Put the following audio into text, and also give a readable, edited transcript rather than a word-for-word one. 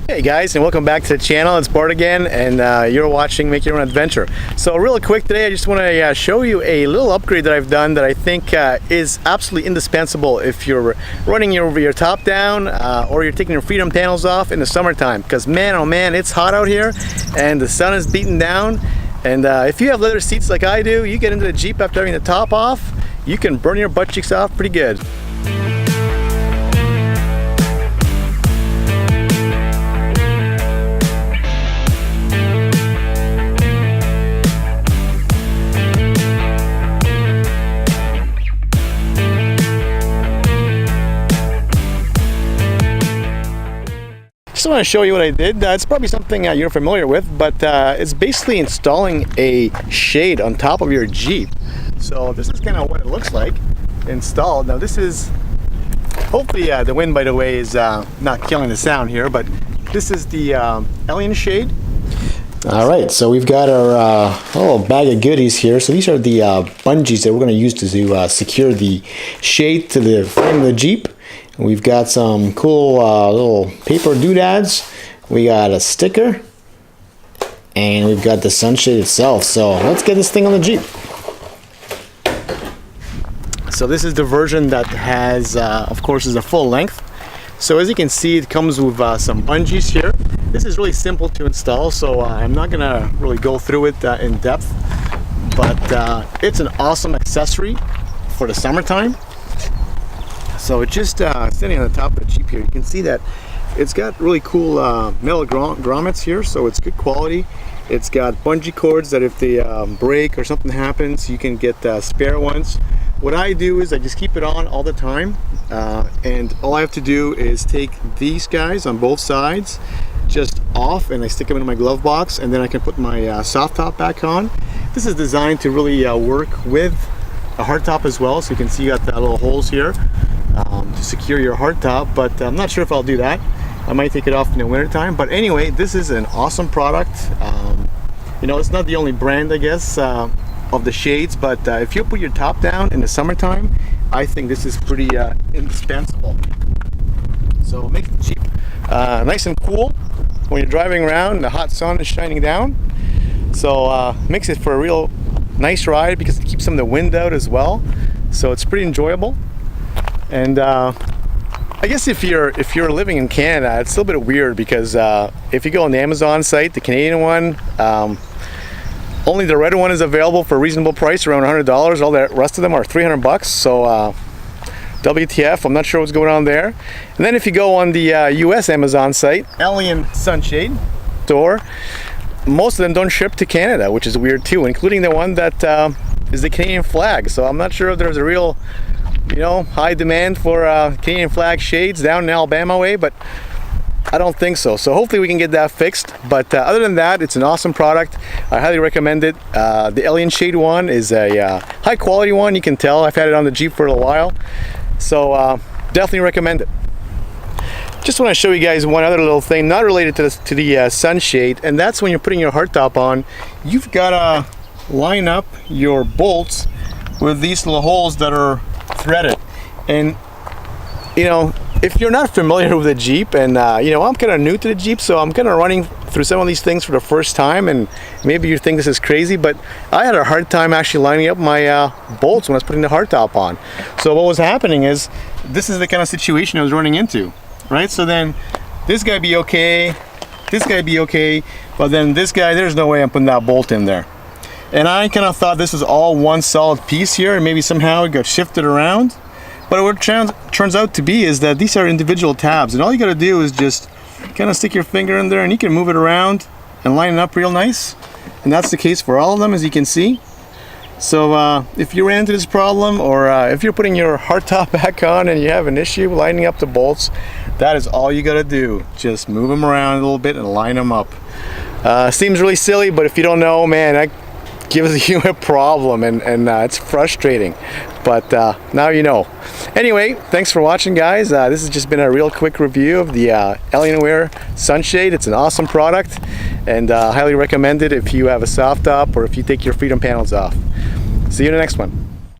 Hey guys, and welcome back to the channel. It's Bart again, and you're watching Make Your Own Adventure. So real quick today, I just want to show you a little upgrade that I've done that I think is absolutely indispensable if you're running your top down or you're taking your freedom panels off in the summertime. Because man, oh man, it's hot out here and the sun is beating down. And if you have leather seats like I do, you get into the Jeep after having the top off, you can burn your butt cheeks off pretty good. I want to show you what I did. It's probably something you're familiar with, but it's basically installing a shade on top of your Jeep. So this is kind of what it looks like installed. Now this is, hopefully the wind, by the way, is not killing the sound here, but this is the Alien Shade. All right, so we've got our little bag of goodies here. So these are the bungees that we're going to use to secure the shade to the frame of the Jeep. We've got some cool little paper doodads. We got a sticker, and we've got the sunshade itself. So let's get this thing on the Jeep. So this is the version that has, of course, is a full length. So as you can see, it comes with some bungees here. This is really simple to install, so I'm not gonna really go through it in depth, but it's an awesome accessory for the summertime. So it's just sitting on the top of the Jeep here. You can see that it's got really cool metal grommets here, so it's good quality. It's got bungee cords that if they break or something happens, you can get spare ones. What I do is I just keep it on all the time, and all I have to do is take these guys on both sides just off, and I stick them in my glove box, and then I can put my soft top back on. This is designed to really work with a hardtop as well, so you can see you got the little holes here to secure your hardtop, but I'm not sure if I'll do that. I might take it off in the winter time, but anyway, this is an awesome product. You know, it's not the only brand, I guess, of the shades, but if you put your top down in the summertime, I think this is pretty indispensable. So make the Jeep nice and cool when you're driving around and the hot sun is shining down. So makes it for a real nice ride because it keeps some of the wind out as well. So it's pretty enjoyable. And I guess if you're living in Canada, it's a little bit weird because if you go on the Amazon site, the Canadian one, only the red one is available for a reasonable price, around $100. All the rest of them are $300. So WTF, I'm not sure what's going on there. And then if you go on the US Amazon site, Alien Sunshade store, most of them don't ship to Canada, which is weird too, including the one that is the Canadian flag. So I'm not sure if there's a real, you know, high demand for Canadian flag shades down in Alabama way, but I don't think so. So hopefully we can get that fixed. But other than that, it's an awesome product. I highly recommend it. The Alien Shade one is a high quality one. You can tell I've had it on the Jeep for a while. So definitely recommend it. Just want to show you guys one other little thing, not related to the sunshade, and that's when you're putting your hardtop on, you've got to line up your bolts with these little holes that are threaded. And you know, if you're not familiar with a Jeep, and you know, I'm kind of new to the Jeep, so I'm kind of running through some of these things for the first time, and maybe you think this is crazy, but I had a hard time actually lining up my bolts when I was putting the hardtop on. So what was happening is, this is the kind of situation I was running into, right? So then this guy be okay, this guy be okay, but then this guy, there's no way I'm putting that bolt in there. And I kind of thought this was all one solid piece here, and maybe somehow it got shifted around. But what turns out to be is that these are individual tabs, and all you got to do is just kind of stick your finger in there, and you can move it around and line it up real nice. And that's the case for all of them, as you can see. So if you ran into this problem, or if you're putting your hardtop back on and you have an issue lining up the bolts, that is all you got to do. Just move them around a little bit and line them up. Seems really silly, but if you don't know, man, that gives you a problem, and it's frustrating, but now you know. Anyway, thanks for watching, guys. This has just been a real quick review of the Alienware Sunshade. It's an awesome product, and highly recommend it if you have a soft top or if you take your freedom panels off. See you in the next one.